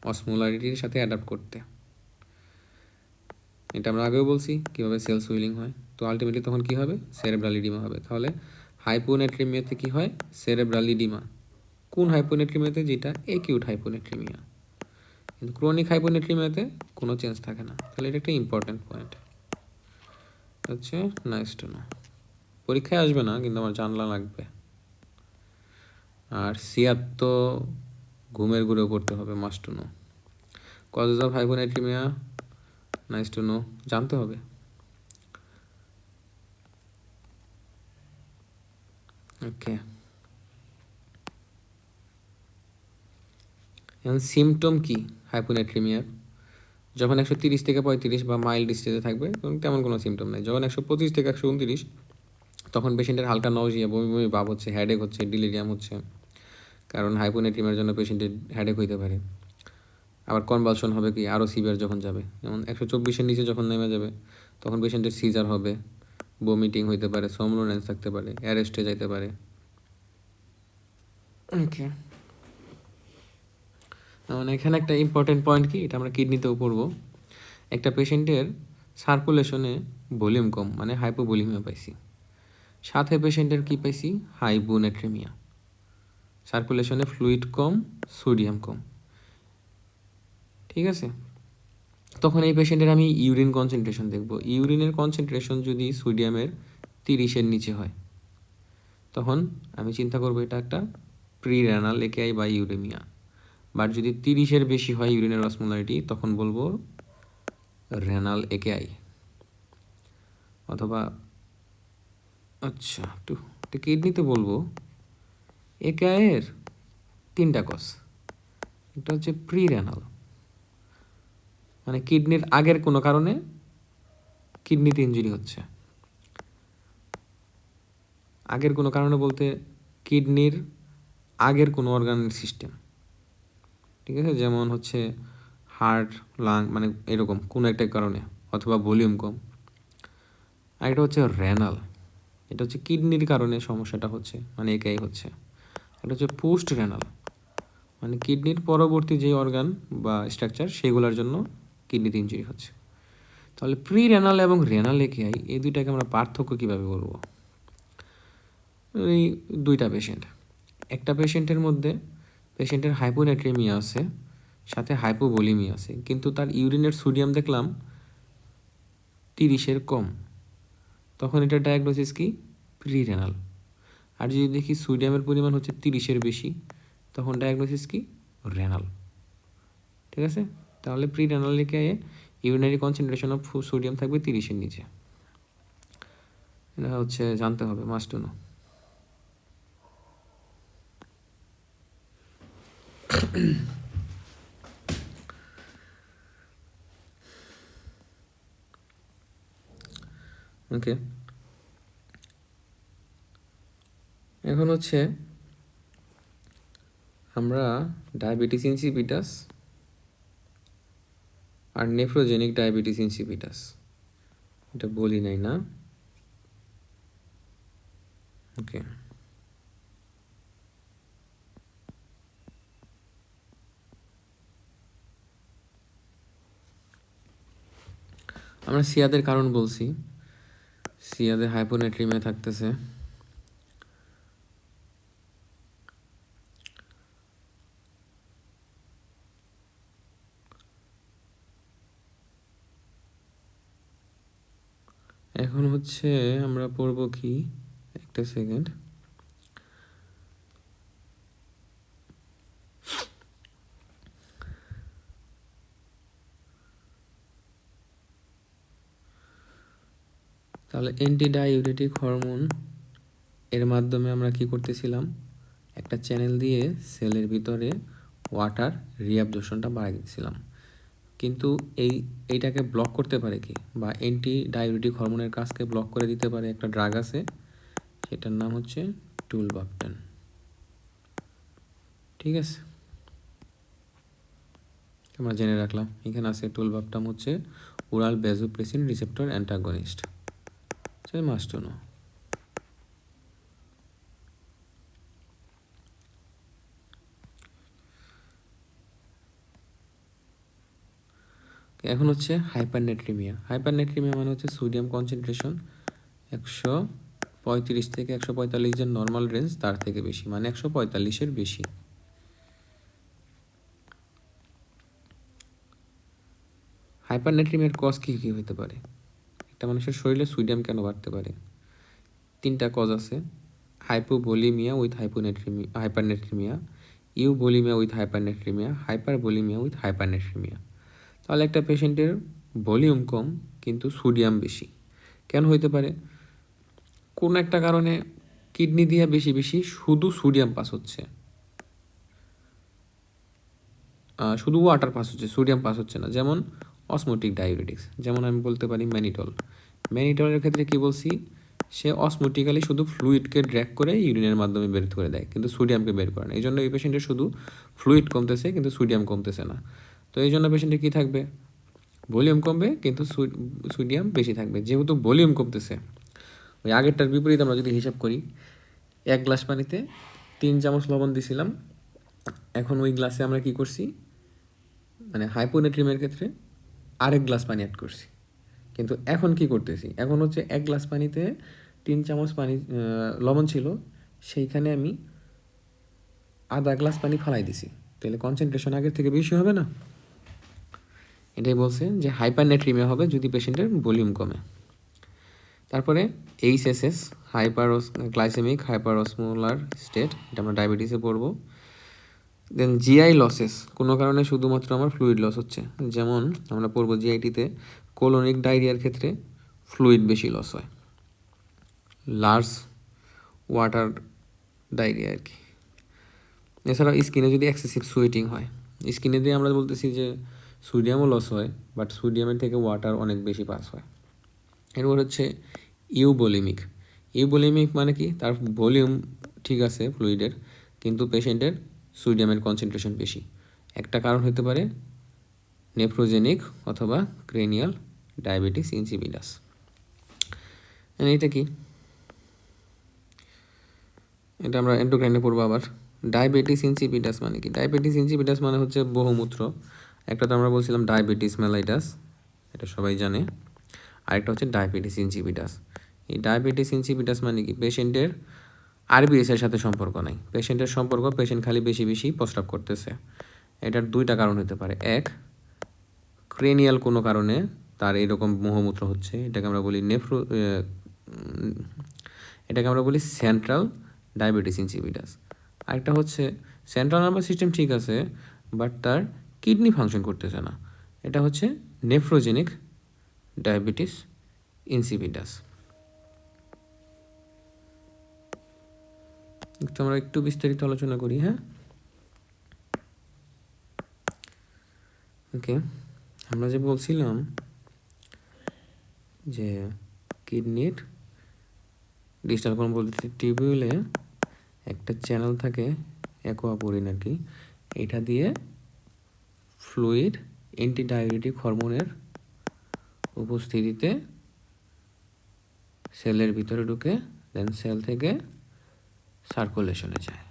অসমোলারিটির সাথে অ্যাডাপ্ট করতে। এটা আমরা আগেও বলছি কীভাবে সেল সুইলিং হয়। তো আলটিমেটলি তখন কী হবে? সেরেব্রাল ইডিমা হবে। তাহলে হাইপোনেট্রিমিয়াতে কী হয়? Cerebral edema. কোন হাইপোনেট্রিমিয়াতে? যেটা একিউট হাইপোনেট্রিমিয়া। কিন্তু ক্রনিক হাইপোনেট্রিমিয়াতে কোনো চেঞ্জ থাকে না। তাহলে এটা একটা ইম্পর্ট্যান্ট পয়েন্ট হচ্ছে, নাইস টু নো। পরীক্ষায় আসবে না, কিন্তু আমার জানলা লাগবে। আর সিয়ার তো ঘুমের ঘুরেও পড়তে হবে, must to know. Causes of hyponatremia, nice to know, জানতে হবে। ওকে, এখন সিমটম কি হাইপোনেট্রিমিয়ার? যখন 130 থেকে 35 বা মাইল্ড স্টেজে থাকবে তখন তেমন কোনো সিমটম নেই। যখন 125 থেকে 129, তখন পেশেন্টের হালকা নজিয়া, বমি বমি ভাব হচ্ছে, হেডেক হচ্ছে, ডিলিরিয়াম হচ্ছে। কারণ হাইপোনেট্রিমিয়ার জন্য পেশেন্টের হেডেক হইতে পারে। আবার কনভালশন হবে কি আরও সিভিয়ার যখন যাবে, যেমন 124-এর নিচে যখন নেমে যাবে, তখন পেশেন্টের সিজার হবে, বমিটিং হইতে পারে, সমনোলেন্স থাকতে পারে, অ্যারেস্টে যাইতে পারে। ওকে, মানে এখানে একটা ইম্পর্টেন্ট পয়েন্ট কি, এটা আমরা কিডনিতেও পড়বো। একটা পেশেন্টের সার্কুলেশনে ভলিউম কম, মানে হাইপোভলিউমিয়া পাইছি। সাথে পেশেন্টের কি পাইছি? হাইপোনেট্রিমিয়া। সার্কুলেশনে ফ্লুইড কম, সোডিয়াম কম। ঠিক আছে, তখন এই পেশেন্টের আমি ইউরিন কনসেন্ট্রেশন দেখব। ইউরিনের কনসেন্ট্রেশন যদি সোডিয়ামের 30-এর নিচে হয়, তখন আমি চিন্তা করবো এটা একটা প্রি রেনাল একেআই বা ইউরেমিয়া। বাট যদি 30-এর বেশি হয় ইউরিনের অসমোলারিটি, তখন বলবো রেনাল একেআই। অথবা আচ্ছা একটু কিডনিতে বলবো একেআইয়ের 3টা কজ। এটা হচ্ছে প্রি রেনাল, মানে কিডনির আগের কোনো কারণে কিডনিতে ইনজুরি হচ্ছে। আগের কোনো কারণে বলতে কিডনির আগের কোনো অর্গানের সিস্টেম, ঠিক আছে, যেমন হচ্ছে হার্ট, লাং, মানে এরকম কোনো একটা কারণে, অথবা ভলিউম কম। আর এটা হচ্ছে রেনাল, এটা হচ্ছে কিডনির কারণে সমস্যাটা হচ্ছে, মানে একাই হচ্ছে। এটা হচ্ছে পোস্ট রেনাল, মানে কিডনির পরবর্তী যে অর্গান বা স্ট্রাকচার সেগুলোর জন্য কিডনিতে ইনজুরি হচ্ছে। তাহলে প্রি রেনাল এবং রেনাল একেআই, এই দুইটাকে আমরা পার্থক্য কীভাবে বলবো? এই দুইটা পেশেন্ট, একটা পেশেন্টের মধ্যে পেশেন্টের হাইপোনেট্রিমিয়া আছে, সাথে হাইপোভলিমিয়া আছে, কিন্তু তার ইউরিনের সোডিয়াম দেখলাম 30-এর কম, তখন এটা ডায়াগনোসিস কি? Pre renal. আর যদি দেখি সোডিয়ামের পরিমাণ হচ্ছে 30-এর বেশি, তখন ডায়াগনোসিস কি? রেনাল। ঠিক আছে, তাহলে প্রি রেনাল লিখে ইউরিনারি কনসেন্ট্রেশন অফ সোডিয়াম থাকবে 30-এর নিচে। এটা হচ্ছে জানতে হবে, মাস্ট টু নো। ওকে, এখন হচ্ছে আমরা ডায়াবেটিস ইনসিপিটাস আর নেফ্রোজেনিক ডায়াবেটিস ইনসিপিটাস এটা বলি নাই না? ওকে, আমরা সিয়াদের কারণ বলছি। সিয়াদের হাইপোনেট্রিমিয়া থাকতেছে, এখন হচ্ছে আমরা পড়ব কি, একটা সেকেন্ড। তাহলে অ্যান্টিডাইউরেটিক হরমোন এর মাধ্যমে আমরা কি করতেছিলাম, একটা চ্যানেল দিয়ে সেলের ভিতরে ওয়াটার রিঅ্যাবজর্পশনটা বাড়াই দিতেছিলাম। কিন্তু এইটাকে ব্লক করতে পারে কি, বা অ্যান্টিডাইউরেটিক হরমোনের কাজকে ব্লক করে দিতে পারে একটা ড্রাগ আছে, সেটার নাম হচ্ছে টুলবাপটেন। ঠিক আছে, আমরা জেনে রাখলাম। এখানে আছে টুলবাপটেন হচ্ছে oral vasopressin receptor antagonist, must to no. এখন হচ্ছে হাইপারনেট্রিমিয়া। হাইপারনেট্রিমিয়া মানে হচ্ছে সোডিয়াম কনসেন্ট্রেশন 135 থেকে 145 যে নর্মাল রেঞ্জ তার থেকে বেশি, মানে 145-এর বেশি। হাইপারনেট্রিমিয়ার কজ কী কী হতে পারে? একটা মানুষের শরীরে সোডিয়াম কেন বাড়তে পারে? 3টা কজ আছে: হাইপোভোলিমিয়া উইথ হাইপারনেট্রিমিয়া, ইউভোলিমিয়া উইথ হাইপারনেট্রিমিয়া, হাইপারভোলিমিয়া উইথ হাইপারনেট্রিমিয়া। তাহলে একটা পেশেন্টের ভলিউম কম কিন্তু সোডিয়াম বেশি, কেন হইতে পারে? কোনো একটা কারণে কিডনি দিয়ে বেশি বেশি শুধু সোডিয়াম পাস হচ্ছে, শুধু ওয়াটার পাস হচ্ছে, সোডিয়াম পাস হচ্ছে না। যেমন অসমোটিক ডায়াবেটিক্স, যেমন আমি বলতে পারি ম্যানিটল। ম্যানিটলের ক্ষেত্রে কি বলছি, সে অসমোটিক্যালি শুধু ফ্লুইডকে ড্র্যাগ করে ইউরিনের মাধ্যমে বের করে দেয়, কিন্তু সোডিয়ামকে বের করে না। এই জন্য এই পেশেন্টের শুধু ফ্লুইড কমতেছে কিন্তু সোডিয়াম কমতেছে না। তো এই জন্য পেশেন্টের কী থাকবে, ভলিউম কমবে কিন্তু সোডিয়াম বেশি থাকবে। যেহেতু ভলিউম কমতেছে, ওই আগেরটার বিপরীত আমরা যদি হিসাব করি, 1 গ্লাস পানিতে 3 চামচ লবণ দিছিলাম, এখন ওই গ্লাসে আমরা কি করছি, মানে হাইপোনেট্রিমের ক্ষেত্রে আরেক গ্লাস পানি অ্যাড করছি। কিন্তু এখন কি করতেছি, এখন হচ্ছে 1 গ্লাস পানিতে 3 চামচ লবণ ছিল, সেইখানে আমি আধা গ্লাস পানি ফালাই দিছি, তাহলে কনসেন্ট্রেশন আগের থেকে বেশি হবে না? এটাই বলছে যে হাইপারনেট্রিমিয়া হবে যদি পেশেন্টের ভলিউম কমে। তারপরে এইচএসএস, গ্লাইসেমিক হাইপারঅসমোলার স্টেট, এটা আমরা ডায়াবেটিসে পড়বো। দেন জিআই লসেস, কোনো কারণে শুধুমাত্র আমার ফ্লুইড লস হচ্ছে, যেমন আমরা পড়বো জিআইটিতে কোলোনিক ডায়রিয়ার ক্ষেত্রে ফ্লুইড বেশি লস হয়, লার্জ ওয়াটার ডায়রিয়া আর কি। এছাড়াও স্কিনে যদি এক্সেসিভ সুয়েটিং হয়, স্কিনে দিয়ে আমরা বলতেছি যে সোডিয়ামও লস হয়, বাট সোডিয়ামের থেকে ওয়াটার অনেক বেশি পাস হয়। এরপর হচ্ছে ইউবোলিমিক। ইউবোলিমিক মানে কি, তার ভলিউম ঠিক আছে ফ্লুইডের, কিন্তু পেশেন্টের সোডিয়ামের কনসেন্ট্রেশন বেশি। একটা কারণ হতে পারে নেফ্রোজেনিক অথবা ক্রেনিয়াল ডায়াবেটিস ইনসিপিটাস। এটা কি, এটা আমরা এন্ডোক্রাইনে পড়বো। আবার ডায়াবেটিস ইনসিপিটাস মানে কি? ডায়াবেটিস ইনসিপিটাস মানে হচ্ছে বহুমূত্র। একটা তো আমরা বলছিলাম ডায়াবেটিস মেলাইটাস, এটা সবাই জানে। আরেকটা হচ্ছে ডায়াবেটিস ইনসিপিটাস। এই ডায়াবেটিস ইনসিপিটাস মানে কি, পেশেন্টের আরবিএস এর সাথে সম্পর্ক নাই, পেশেন্টের সম্পর্ক পেশেন্ট খালি বেশি বেশি প্রস্রাব করতেছে। এটার 2টা কারণ হতে পারে: এক, ক্রেনিয়াল কোনো কারণে তার এরকম বহুমূত্র হচ্ছে, এটাকে আমরা বলি এটাকে আমরা বলি সেন্ট্রাল ডায়াবেটিস ইনসিপিটাস। আরেকটা হচ্ছে সেন্ট্রাল নার্ভাস সিস্টেম ঠিক আছে, বাট তার কিডনি ফাংশন করতেছে না, এটা হচ্ছে নেফ্রোজেনিক ডায়াবেটিস ইনসিপিটাস। আমরা একটু বিস্তারিত আলোচনা করি, হ্যাঁ। ওকে, আমরা যে বলছিলাম যে কিডনির ডিস্টাল কনভলভেন্ট টিউবিউলে একটা চ্যানেল থাকে অ্যাকোয়াপোরিন আর কি, এটা দিয়ে ফ্লুইড অ্যান্টিডাইউরেটিক হরমোনের উপস্থিতিতে সেলের ভিতরে ঢুকে দেন সেল থেকে সার্কুলেশনে যায়।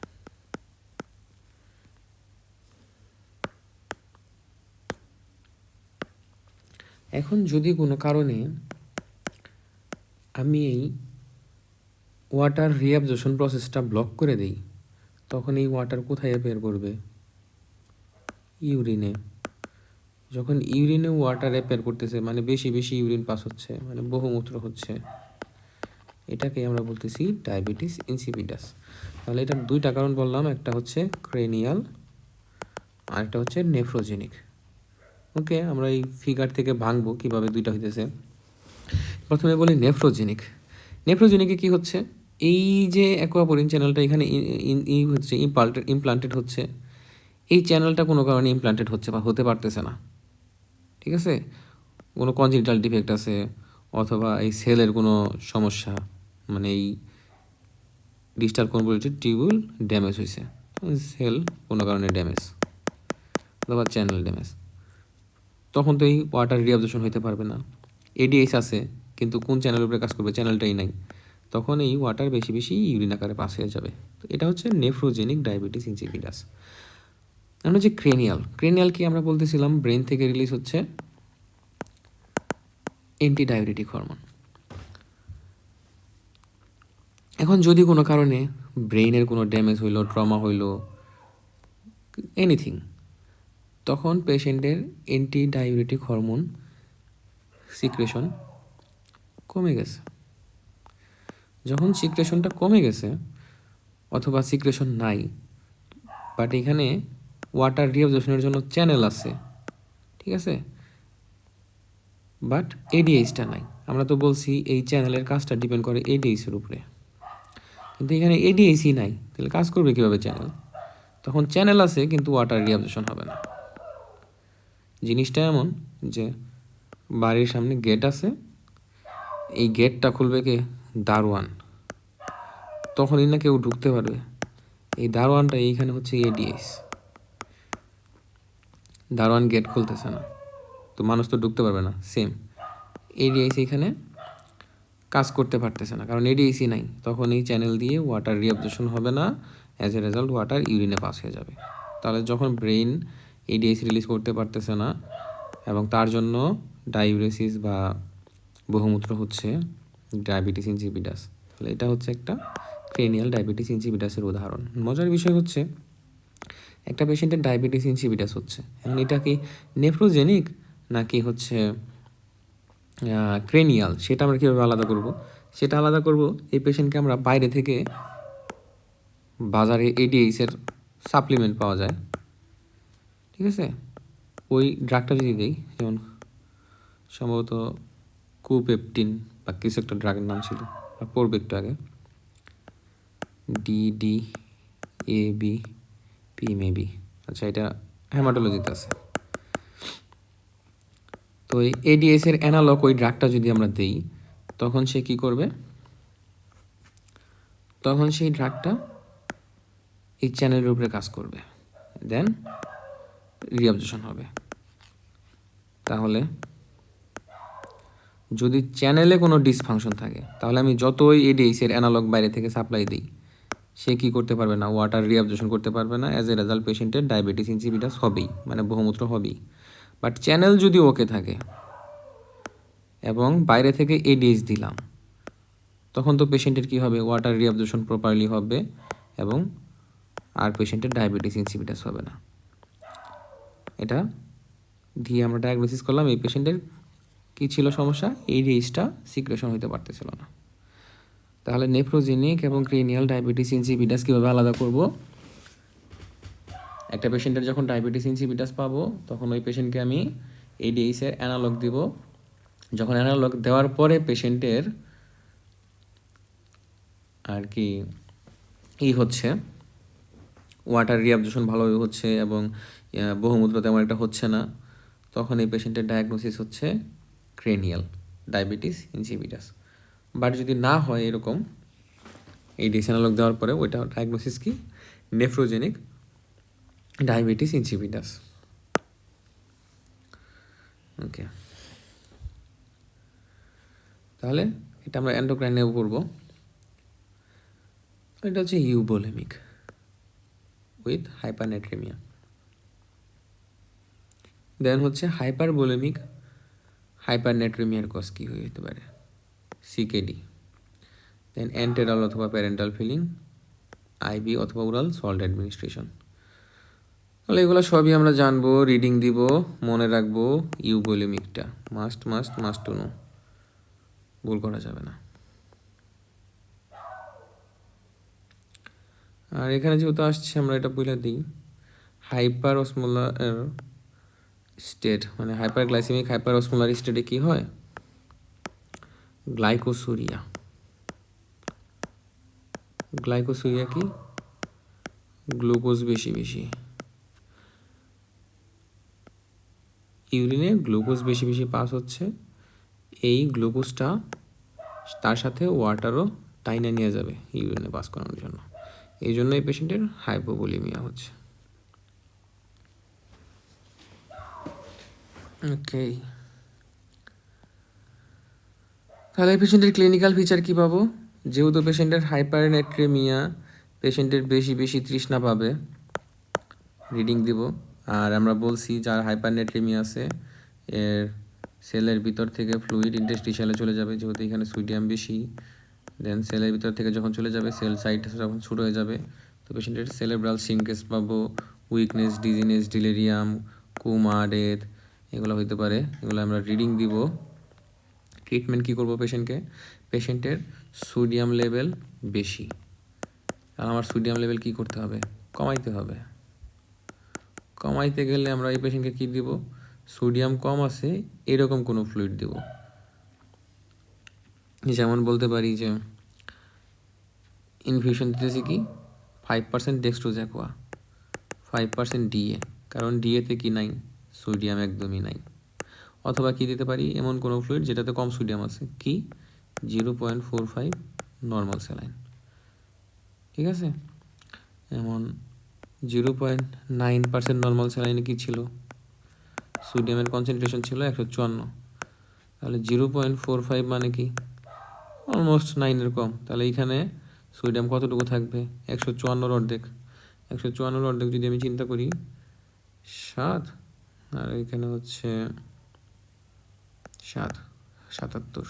এখন যদি কোনো কারণে আমি এই ওয়াটার রিঅ্যাবজর্পশন প্রসেসটা ব্লক করে দিই, তখন এই ওয়াটার কোথায় অ্যাপিয়ার করবে? ইউরিনে। যখন ইউরিনে ওয়াটার অ্যাপিয়ার করতেছে, মানে বেশি বেশি ইউরিন পাস হচ্ছে, মানে বহুমূত্র হচ্ছে, এটাকে আমরা বলতেছি ডায়াবেটিস ইনসিপিডাস। তাহলে এটার দুইটা কারণ বললাম, একটা হচ্ছে ক্রেনিয়াল, আরেকটা হচ্ছে নেফ্রোজেনিক। ওকে, আমরা এই ফিগার থেকে ভাঙবো কীভাবে দুইটা হইতেছে। প্রথমে বলি নেফ্রোজেনিক। নেফ্রোজেনিকে কী হচ্ছে? এই যে অ্যাকোয়াপোরিন চ্যানেলটা এখানে হচ্ছে ইমপ্লান্টেড হচ্ছে, এই চ্যানেলটা কোনো কারণে ইমপ্লান্টেড হচ্ছে বা হতে পারতেছে না, ঠিক আছে? কোনো কনজেনিটাল ডিফেক্ট আছে, অথবা এই সেলের কোনো সমস্যা, মানে এই ডিস্টাল কনভলিউটেড টিউবুল ড্যামেজ হয়েছে, সেল কোনো কারণে ড্যামেজ অথবা চ্যানেল ড্যামেজ, তখন তো এই ওয়াটার রিঅ্যাবজর্পশন হইতে পারবে না। এডিএইচ আছে কিন্তু কোন চ্যানেলের উপরে কাজ করবে? চ্যানেলটাই নাই, তখন এই ওয়াটার বেশি বেশি ইউরিন আকারে পাস হয়ে যাবে। তো এটা হচ্ছে নেফ্রোজেনিক ডায়াবেটিস ইনসিপিডাস। আমরা হচ্ছে ক্রেনিয়াল কি আমরা বলতেছিলাম, ব্রেন থেকে রিলিজ হচ্ছে অ্যান্টিডাইউরেটিক হরমোন। এখন যদি কোনো কারণে ব্রেইনের কোনো ড্যামেজ হইলো, ট্রমা হইলো, এনিথিং, তখন পেশেন্টের অ্যান্টিডাইউরেটিক হরমোন সিক্রেশন কমে গেছে। যখন সিক্রেশনটা কমে গেছে অথবা সিক্রেশন নাই, বাট এখানে ওয়াটার রিঅ্যাবজর্পশনের জন্য চ্যানেল আছে, ঠিক আছে, বাট এডিএইচটা নাই। আমরা তো বলছি এই চ্যানেলের কাজটা ডিপেন্ড করে এডিএইচের উপরে, কিন্তু এখানে এডিএইচই নাই, তাহলে কাজ করবে কীভাবে চ্যানেল? তখন চ্যানেল আছে কিন্তু ওয়াটার রিঅ্যাবজর্পশন হবে না। জিনিসটা এমন যে বাড়ির সামনে গেট আছে, এই গেটটা খুলবে কে? দারোয়ান। তখনই না কেউ ঢুকতে পারবে। এই দারোয়ানটা এইখানে হচ্ছে এডিএইচ। দারোয়ান গেট খুলতেছে না, তো মানুষ তো ঢুকতে পারবে না। সেম এডিএইচ এইখানে কাজ করতে পারতেছে না, কারণ এডিএইচই নাই। তখন এই চ্যানেল দিয়ে ওয়াটার রিঅ্যাবজর্পশন হবে না, অ্যাজ এ রেজাল্ট ওয়াটার ইউরিনে পাস হয়ে যাবে। তাহলে যখন ব্রেইন এডিএইচ রিলিজ করতে পারতেছে না এবং তার জন্য ডায়াবেটিস বা বহুমূত্র হচ্ছে ডায়াবেটিস ইনসিপিডাস, তাহলে এটা হচ্ছে একটা ক্রেনিয়াল ডায়াবেটিস ইনসিপিডাসের উদাহরণ। মজার বিষয় হচ্ছে একটা পেশেন্টের ডায়াবেটিস ইনসিপিডাস হচ্ছে, এখন এটা কি নেফ্রোজেনিক নাকি হচ্ছে ক্রেনিয়াল, সেটা আমরা কীভাবে আলাদা করব? সেটা আলাদা করব, এই পেশেন্টকে আমরা বাইরে থেকে, বাজারে এডিএইচের সাপ্লিমেন্ট পাওয়া যায়, ঠিক আছে, ওই ড্রাগটা যদি দিই, যেমন সম্ভবত কুপেপটিন বা কিছু একটা ড্রাগের নাম ছিল, পড়বে একটু আগে, DDABP মেবি, আচ্ছা এটা হেমাটোলজিতে আছে। তো এই এডিএসের অ্যানালগ ওই ড্রাগটা যদি আমরা দিই, তখন সে কি করবে? তখন সেই ড্রাগটা এই চ্যানেলের উপরে কাজ করবে, দেন রিঅ্যাবজর্পশন হবে। তাহলে যদি চ্যানেলে কোনো ডিসফাংশন থাকে, তাহলে আমি যতই এডিএইচের অ্যানালগ বাইরে থেকে সাপ্লাই দিই, সে কী করতে পারবে না? ওয়াটার রিঅ্যাবজর্পশন করতে পারবে না, অ্যাজ এ রেজাল্ট পেশেন্টের ডায়াবেটিস ইনসিপিডাস হবেই, মানে বহুমূত্র হবেই। বাট চ্যানেল যদি ওকে থাকে এবং বাইরে থেকে এডিএইচ দিলাম, তখন তো পেশেন্টের কী হবে? ওয়াটার রিঅ্যাবজর্পশন প্রপারলি হবে এবং আর পেশেন্টের ডায়াবেটিস ইনসিপিডাস হবে না। এটা দিয়ে আমরা ডায়াগনোসিস করলাম এই পেশেন্টের কী ছিল সমস্যা? এডিএইচটা সিক্রেশন হইতে পারতেছিল না। তাহলে নেফ্রোজেনিক এবং ক্রেনিয়াল ডায়াবেটিস ইনসিপিডাস কীভাবে আলাদা করব? একটা পেশেন্টের যখন ডায়াবেটিস ইনসিপিডাস পাবো, তখন ওই পেশেন্টকে আমি এডিএইচের অ্যানালগ দিব। যখন অ্যানালগ দেওয়ার পরে পেশেন্টের আর কি হচ্ছে, ওয়াটার রিঅ্যাবজর্পশন ভালোভাবে হচ্ছে এবং বহুমূত্র তেমন একটা হচ্ছে না, তখন এই পেশেন্টের ডায়াগনোসিস হচ্ছে ক্রেনিয়াল ডায়াবেটিস ইনসিপিডাস। বাট যদি না হয় এরকম, এই ডিসঅ্যানালগ দেওয়ার পরে ওইটা ডায়াগনোসিস কি, নেফ্রোজেনিক ডায়াবেটিস ইনসিপিটাস। ওকে, তাহলে এটা আমরা এন্ডোক্রাইনেও করবো। এটা হচ্ছে ইউবোলেমিক উইথ হাইপারনেট্রিমিয়া। দেন হচ্ছে হাইপারবোলেমিক হাইপারনেট্রিমিয়ার কজ কী হতে পারে, সিকেডি। দেন এন্টেরাল অথবা প্যারেন্টাল ফিলিং, আইবি অথবা ওরাল সল্ট অ্যাডমিনিস্ট্রেশন। তাহলে এগুলো সবই আমরা জানবো, রিডিং দিব, মনে রাখবো। ইউবোলেমিকটা মাস্ট টু নো, ভুল করা যাবে না। আর এখানে যেহেতু আসছে আমরা এটা বলে দিই, হাইপার অসমোলার স্টেট মানে হাইপার গ্লাইসেমিক হাইপার অসমোলার স্টেটে কী হয়, গ্লাইকোসুরিয়া। গ্লাইকোসুরিয়া কি, গ্লুকোজ বেশি ইউরিনে গ্লুকোজ বেশি পাস হচ্ছে, এই গ্লুকোজটা তার সাথে ওয়াটারও টাইনে নিয়ে যাবে ইউরিনে পাস করানোর জন্য, এই জন্য এই পেশেন্টের হাইপোভোলিমিয়া হচ্ছে। ওকে, তাহলে এই পেশেন্টের ক্লিনিক্যাল ফিচার কী পাবো, যেহেতু পেশেন্টের হাইপারনেট্রিমিয়া, পেশেন্টের বেশি তৃষ্ণা পাবে, রিডিং দিব। আর আমরা বলছি যার হাইপারনেট্রিমিয়া আছে এর সেলের ভিতর থেকে ফ্লুইড ইন্টারস্টিশিয়ালে চলে যাবে, যেহেতু এখানে সোডিয়াম বেশি। দেন সেলের ভিতর থেকে যখন চলে যাবে, সেল সাইড যখন ছোটো হয়ে যাবে, তো পেশেন্টের সেলেব্রাল সিনকেস পাবো, উইকনেস, ডিজিনেস, ডিলেরিয়াম, কোমা, ডেথ, এগুলো হইতে পারে। এগুলো আমরা রিডিং দিব। ট্রিটমেন্ট কী করবো পেশেন্টকে, পেশেন্টের সোডিয়াম লেভেল বেশি, আর আমার সোডিয়াম লেভেল কী করতে হবে, কমাইতে হবে। কমাইতে গেলে আমরা এই পেশেন্টকে কী দিব, সোডিয়াম কম আছে এরকম কোনো ফ্লুইড দিব। যেমন বলতে পারি যে ইনফিউশন দিতেছি কি 5% ডেক্সট্রোজ অ্যাকোয়া, 5% ডিএ, কারণ ডিএতে কি নাই, সোডিয়াম একদমই নাই। অথবা কি দিতে পারি, এমন কোনো ফ্লুইড যেটাতে কম সোডিয়াম আছে, কি 0.45 নর্মাল স্যালাইন, ঠিক আছে। এমন 0.9% নর্মাল স্যালাইনে কী ছিল, সোডিয়ামের কনসেন্ট্রেশন ছিল 154, তাহলে 0.45 মানে কি অলমোস্ট 9-এর কম। তাহলে এইখানে সোডিয়াম কতটুকু থাকবে, 154 অর্ধেক। 154 অর্ধেক যদি আমি চিন্তা করি 7, আর এখানে হচ্ছে 7, 77।